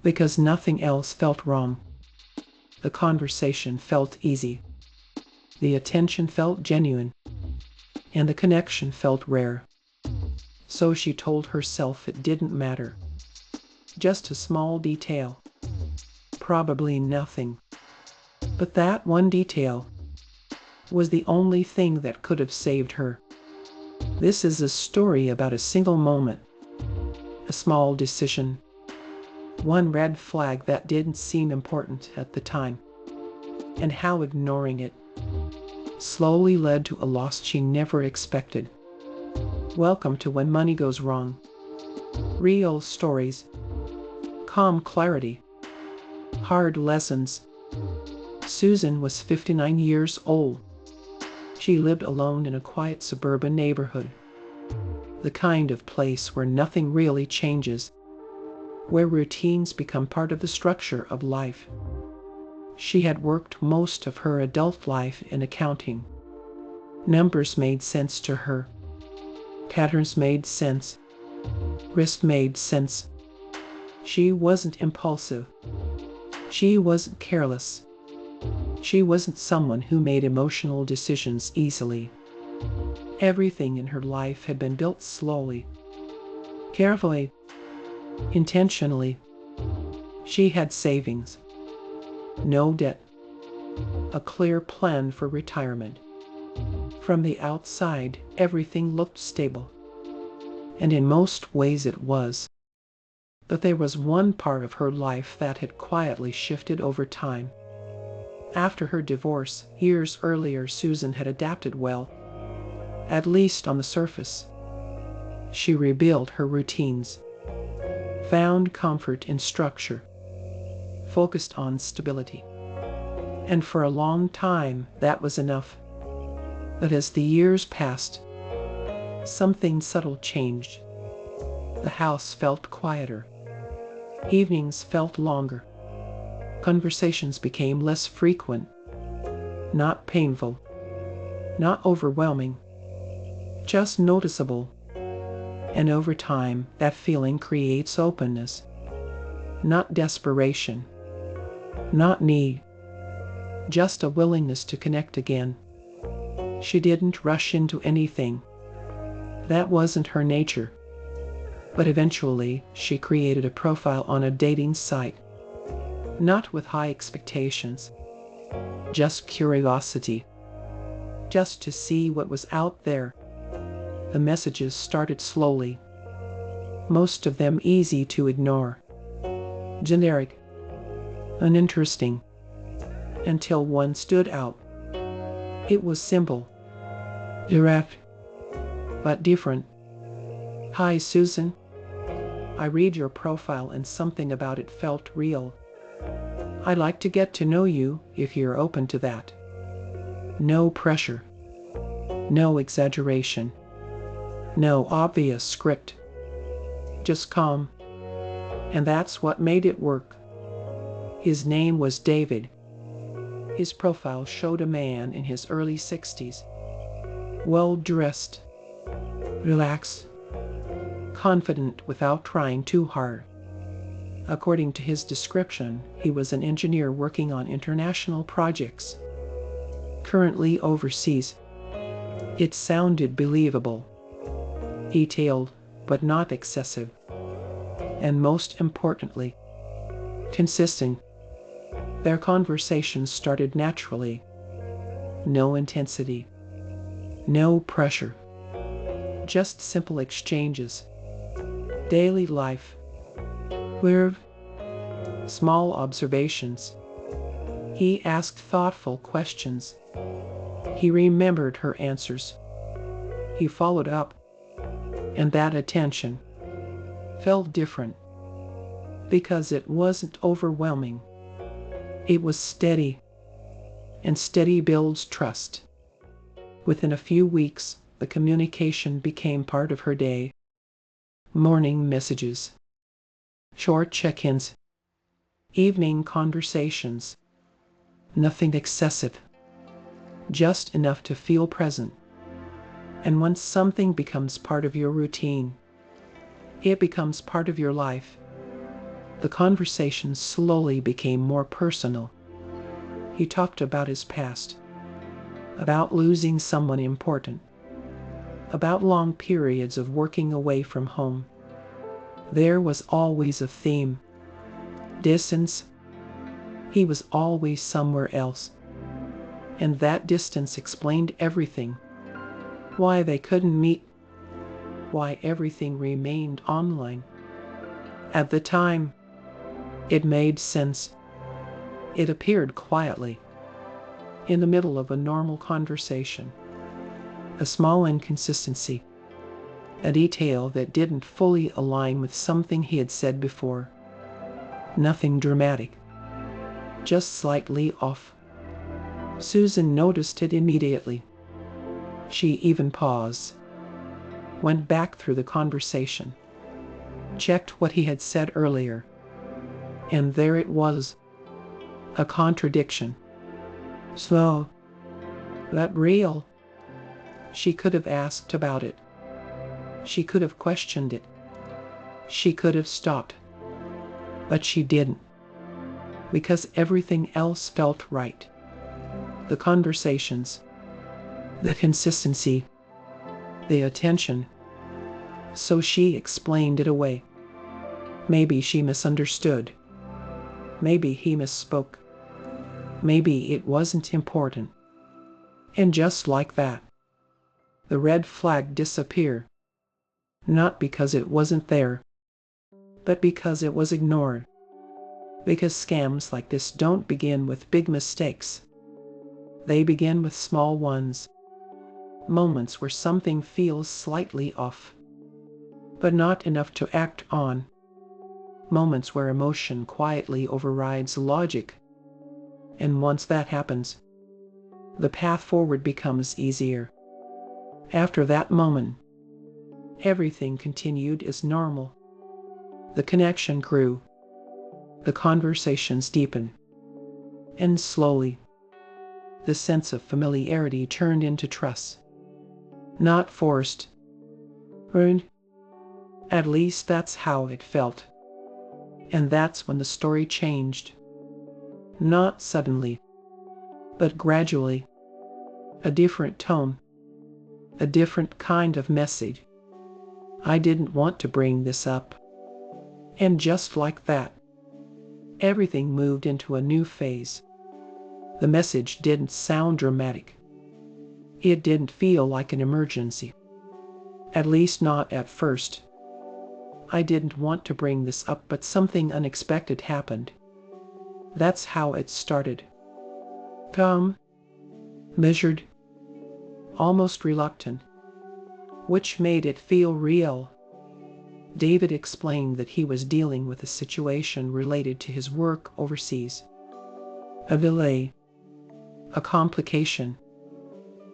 because nothing else felt wrong. The conversation felt easy. The attention felt genuine, and the connection felt rare. So she told herself it didn't matter. Just a small detail. Probably nothing. But that one detail was the only thing that could have saved her. This is a story about a single moment, a small decision, one red flag that didn't seem important at the time, and how ignoring it slowly led to a loss she never expected. Welcome to When Money Goes Wrong. Real stories, calm clarity, hard lessons. Susan was 59 years old. She lived alone in a quiet suburban neighborhood. The kind of place where nothing really changes, where routines become part of the structure of life. She had worked most of her adult life in accounting. Numbers made sense to her. Patterns made sense. Risk made sense. She wasn't impulsive. She wasn't careless. She wasn't someone who made emotional decisions easily. Everything in her life had been built slowly, carefully, intentionally. She had savings, no debt, a clear plan for retirement. From the outside, everything looked stable, and in most ways it was. But there was one part of her life that had quietly shifted over time. After her divorce, years earlier, Susan had adapted well, at least on the surface. She rebuilt her routines, found comfort in structure, focused on stability. And for a long time, that was enough. But as the years passed, something subtle changed. The house felt quieter. Evenings felt longer. Conversations became less frequent, not painful, not overwhelming, just noticeable. And over time, that feeling creates openness, not desperation, not need, just a willingness to connect again. She didn't rush into anything. That wasn't her nature. But eventually, she created a profile on a dating site. Not with high expectations, just curiosity, just to see what was out there. The messages started slowly, most of them easy to ignore, generic, uninteresting, until one stood out. It was simple, direct, but different. Hi Susan, I read your profile and something about it felt real. I'd like to get to know you if you're open to that. No pressure. No exaggeration. No obvious script. Just calm. And that's what made it work. His name was David. His profile showed a man in his early 60s. Well-dressed. Relaxed. Confident without trying too hard. According to his description, he was an engineer working on international projects, currently overseas. It sounded believable, detailed, but not excessive, and most importantly, consistent. Their conversations started naturally. No intensity, no pressure, just simple exchanges. Daily life. Clear, small observations. He asked thoughtful questions. He remembered her answers. He followed up. And that attention felt different because it wasn't overwhelming. It was steady, and steady builds trust. Within a few weeks, the communication became part of her day. Morning messages, short check-ins, evening conversations. Nothing excessive, just enough to feel present. And once something becomes part of your routine, it becomes part of your life. The conversation slowly became more personal. He talked about his past, about losing someone important, about long periods of working away from home. There was always a theme: distance. He was always somewhere else. And that distance explained everything. Why they couldn't meet. Why everything remained online. At the time, it made sense. It appeared quietly, in the middle of a normal conversation. A small inconsistency. A detail that didn't fully align with something he had said before. Nothing dramatic. Just slightly off. Susan noticed it immediately. She even paused, went back through the conversation, checked what he had said earlier. And there it was. A contradiction. So, that real? She could have asked about it. She could have questioned it. She could have stopped. But she didn't. Because everything else felt right. The conversations, the consistency, the attention. So she explained it away. Maybe she misunderstood. Maybe he misspoke. Maybe it wasn't important. And just like that, the red flag disappeared. Not because it wasn't there, but because it was ignored. Because scams like this don't begin with big mistakes. They begin with small ones. Moments where something feels slightly off, but not enough to act on. Moments where emotion quietly overrides logic. And once that happens, the path forward becomes easier. After that moment, everything continued as normal. The connection grew. The conversations deepened. And slowly, the sense of familiarity turned into trust. Not forced. Earned. At least that's how it felt. And that's when the story changed. Not suddenly, but gradually. A different tone. A different kind of message. I didn't want to bring this up. And just like that, everything moved into a new phase. The message didn't sound dramatic. It didn't feel like an emergency. At least not at first. I didn't want to bring this up, but something unexpected happened. That's how it started. Calm, measured, almost reluctant, which made it feel real. David explained that he was dealing with a situation related to his work overseas. A delay, a complication,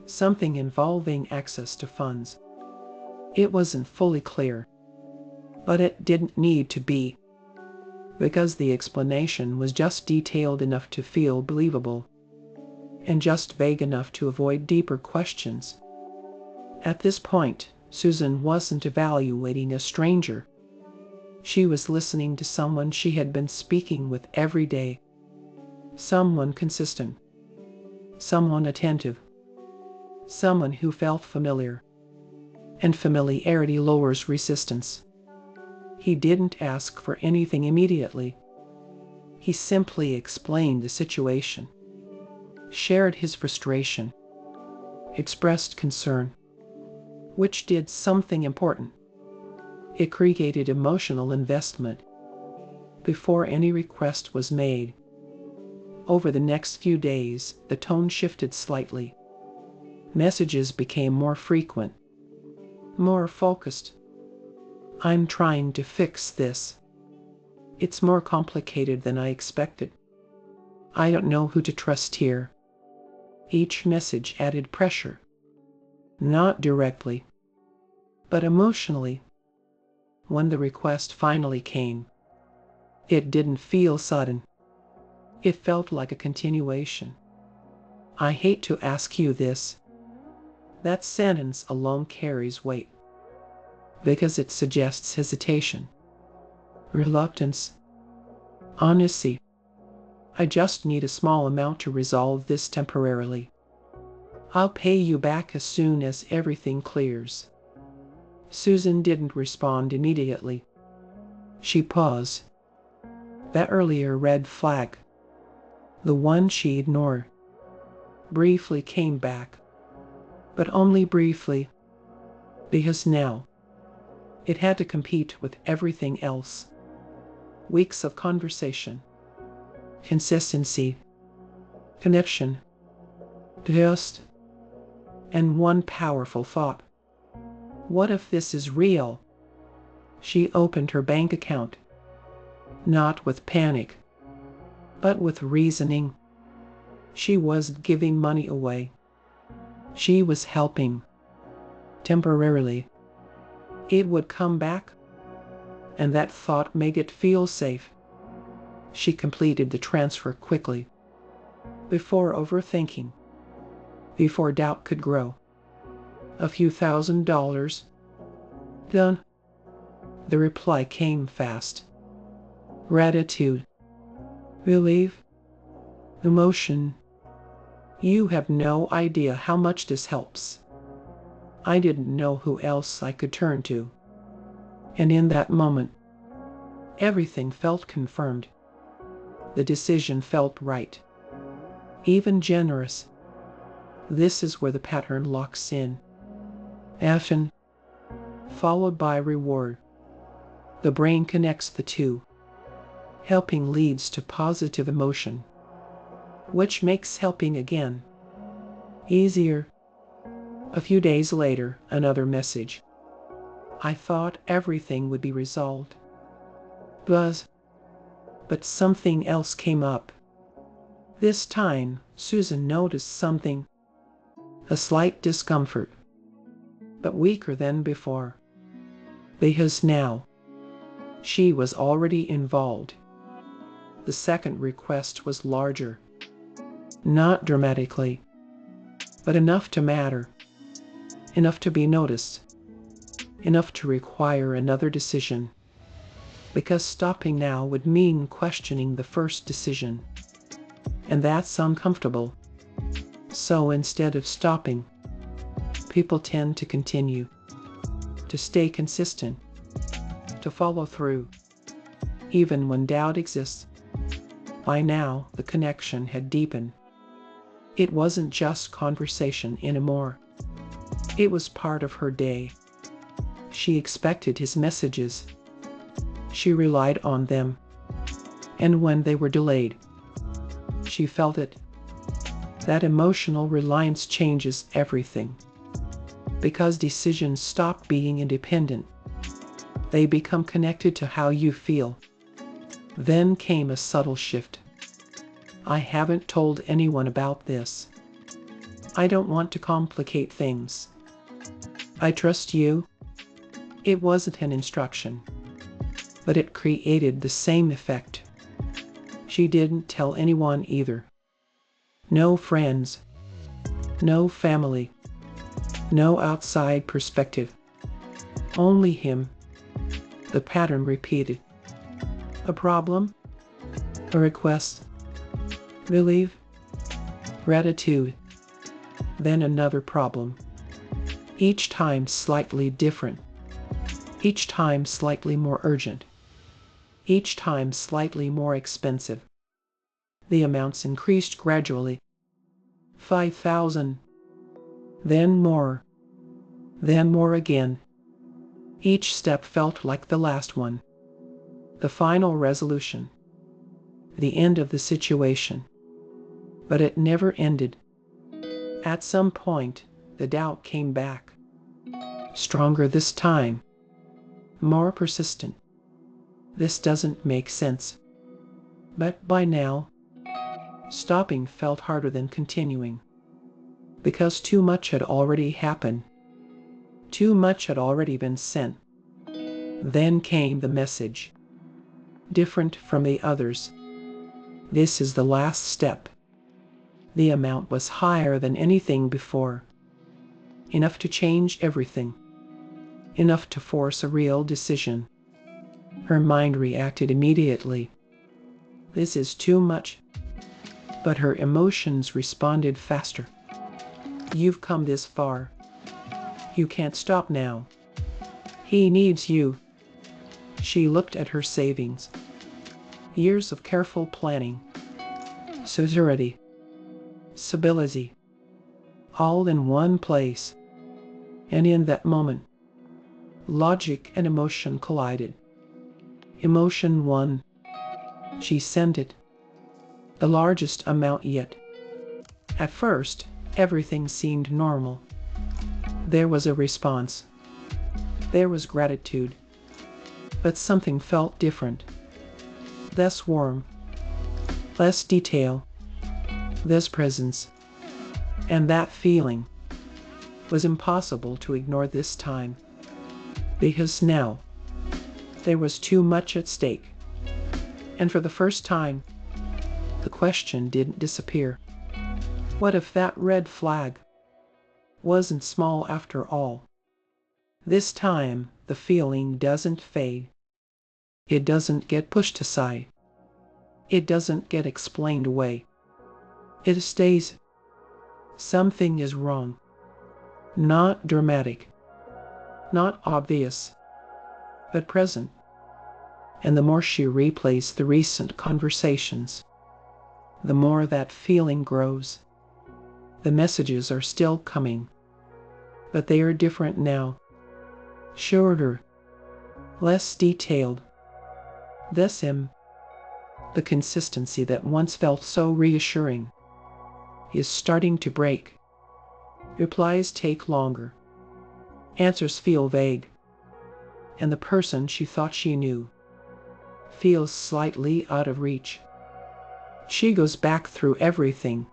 something involving access to funds. It wasn't fully clear, but it didn't need to be, because the explanation was just detailed enough to feel believable, and just vague enough to avoid deeper questions. At this point, Susan wasn't evaluating a stranger. She was listening to someone she had been speaking with every day. Someone consistent. Someone attentive. Someone who felt familiar. And familiarity lowers resistance. He didn't ask for anything immediately. He simply explained the situation, shared his frustration, expressed concern, which did something important. It created emotional investment before any request was made. Over the next few days, the tone shifted slightly. Messages became more frequent, more focused. I'm trying to fix this. It's more complicated than I expected. I don't know who to trust here. Each message added pressure. Not directly, but emotionally. When the request finally came, it didn't feel sudden. It felt like a continuation. I hate to ask you this. That sentence alone carries weight, because it suggests hesitation, reluctance, Honestly, I just need a small amount to resolve this temporarily. I'll pay you back as soon as everything clears. Susan didn't respond immediately. She paused. That earlier red flag, the one she ignored, briefly came back. But only briefly, because now it had to compete with everything else. Weeks of conversation, consistency, connection, trust, and one powerful thought. What if this is real? She opened her bank account, not with panic, but with reasoning. She wasn't giving money away. She was helping. Temporarily. It would come back, and that thought made it feel safe. She completed the transfer quickly, before overthinking, before doubt could grow. A few $1,000. Done. The reply came fast. Gratitude. Relief. Emotion. You have no idea how much this helps. I didn't know who else I could turn to. And in that moment, everything felt confirmed. The decision felt right. Even generous. This is where the pattern locks in. Action, followed by reward. The brain connects the two. Helping leads to positive emotion, which makes helping again easier. A few days later, another message. I thought everything would be resolved. But something else came up. This time, Susan noticed something. A slight discomfort, but weaker than before. Because now, she was already involved. The second request was larger. Not dramatically, but enough to matter. Enough to be noticed. Enough to require another decision. Because stopping now would mean questioning the first decision. And that's uncomfortable. So instead of stopping, people tend to continue, to stay consistent, to follow through, even when doubt exists. By now, the connection had deepened. It wasn't just conversation anymore. It was part of her day. She expected his messages. She relied on them. And when they were delayed, she felt it. That emotional reliance changes everything. Because decisions stop being independent. They become connected to how you feel. Then came a subtle shift. I haven't told anyone about this. I don't want to complicate things. I trust you. It wasn't an instruction, but it created the same effect. She didn't tell anyone either. No friends. No family. No outside perspective. Only him. The pattern repeated. A problem. A request. Relief. Gratitude. Then another problem. Each time slightly different. Each time slightly more urgent. Each time slightly more expensive. The amounts increased gradually. 5,000. Then more. Then more again. Each step felt like the last one. The final resolution. The end of the situation. But it never ended. At some point, the doubt came back. Stronger this time. More persistent. This doesn't make sense. But by now, stopping felt harder than continuing. Because too much had already happened. Too much had already been sent. Then came the message. Different from the others. This is the last step. The amount was higher than anything before. Enough to change everything. Enough to force a real decision. Her mind reacted immediately. This is too much. But her emotions responded faster. You've come this far. You can't stop now. He needs you. She looked at her savings. Years of careful planning. Security. Stability. All in one place. And in that moment, logic and emotion collided. Emotion won. She sent it. The largest amount yet. At first, everything seemed normal. There was a response. There was gratitude. But something felt different. Less warm. Less detail. Less presence. And that feeling was impossible to ignore this time. Because now, there was too much at stake. And for the first time, the question didn't disappear. What if that red flag wasn't small after all? This time, the feeling doesn't fade. It doesn't get pushed aside. It doesn't get explained away. It stays. Something is wrong. Not dramatic. Not obvious. But present. And the more she replays the recent conversations, the more that feeling grows. The messages are still coming. But they are different now. Shorter. Less detailed. Less The consistency that once felt so reassuring is starting to break. Replies take longer. Answers feel vague. And the person she thought she knew feels slightly out of reach. She goes back through everything.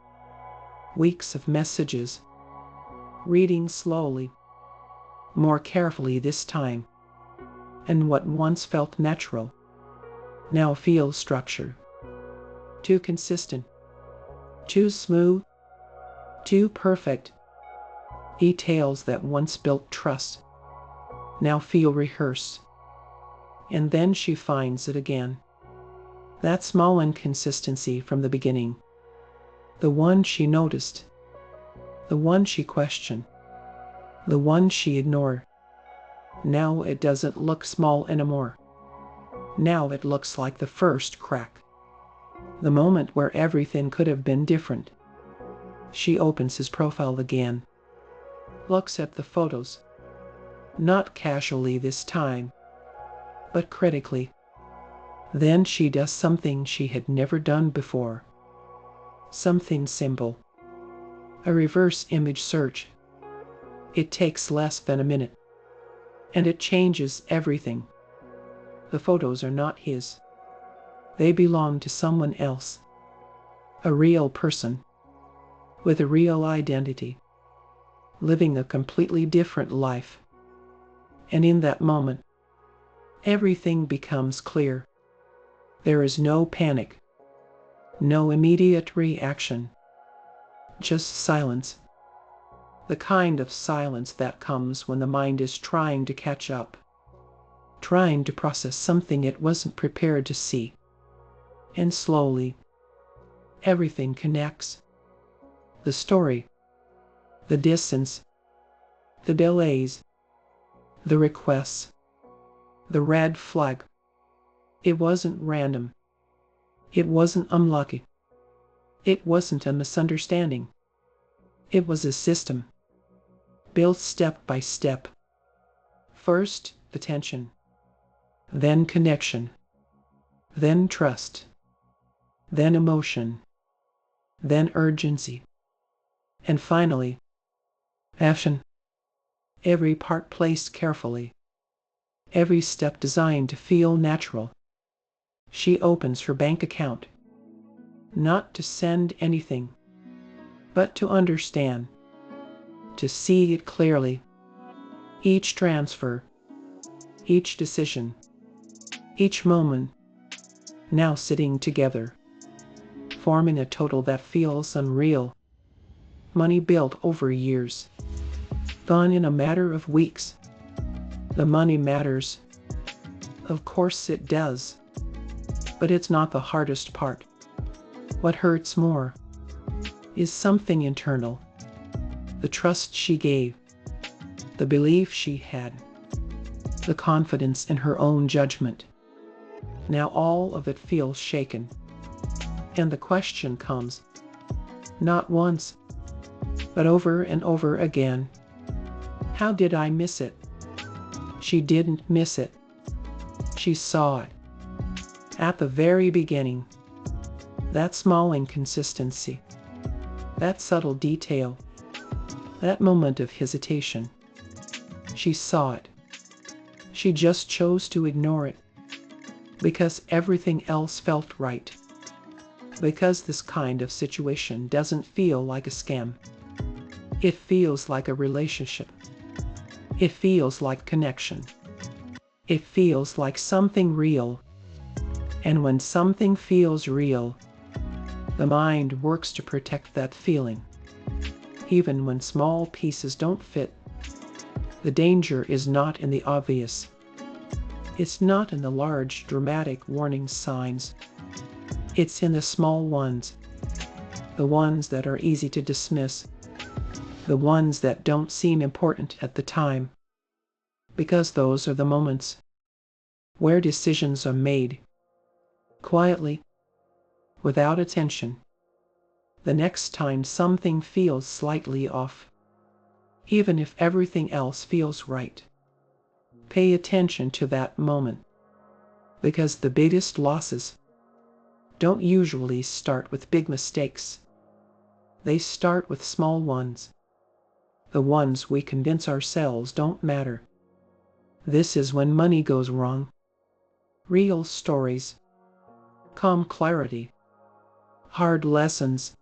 Weeks of messages. Reading slowly. More carefully this time. And what once felt natural now feels structured. Too consistent. Too smooth. Too perfect. Details that once built trust now feel rehearsed. And then she finds it again. That small inconsistency from the beginning. The one she noticed. The one she questioned. The one she ignored. Now it doesn't look small anymore. Now it looks like the first crack. The moment where everything could have been different. She opens his profile again. Looks at the photos. Not casually this time, but critically. Then she does something she had never done before. Something simple. A reverse image search. It takes less than a minute. And it changes everything. The photos are not his. They belong to someone else. A real person. With a real identity. Living a completely different life. And in that moment, everything becomes clear. There is no panic. No immediate reaction. Just silence. The kind of silence that comes when the mind is trying to catch up. Trying to process something it wasn't prepared to see. And slowly, everything connects. The story. The distance. The delays. The requests. The red flag. It wasn't random. It wasn't unlucky. It wasn't a misunderstanding. It was a system. Built step by step. First, the tension. Then connection. Then trust. Then emotion. Then urgency. And finally, action. Every part placed carefully. Every step designed to feel natural. She opens her bank account. Not to send anything, but to understand. To see it clearly. Each transfer. Each decision. Each moment. Now sitting together. Forming a total that feels unreal. Money built over years. Gone in a matter of weeks. The money matters. Of course it does. But it's not the hardest part. What hurts more is something internal. The trust she gave, the belief she had, the confidence in her own judgment. Now all of it feels shaken. And the question comes, not once, but over and over again. How did I miss it? She didn't miss it. She saw it. At the very beginning. That small inconsistency. That subtle detail. That moment of hesitation. She saw it. She just chose to ignore it. Because everything else felt right. Because this kind of situation doesn't feel like a scam. It feels like a relationship. It feels like connection. It feels like something real. And when something feels real, the mind works to protect that feeling. Even when small pieces don't fit. The danger is not in the obvious. It's not in the large dramatic warning signs. It's in the small ones. The ones that are easy to dismiss. The ones that don't seem important at the time. Because those are the moments where decisions are made. Quietly. Without attention. The next time something feels slightly off. Even if everything else feels right. Pay attention to that moment. Because the biggest losses don't usually start with big mistakes. They start with small ones. The ones we convince ourselves don't matter. This is when money goes wrong. Real stories. Calm clarity. Hard lessons.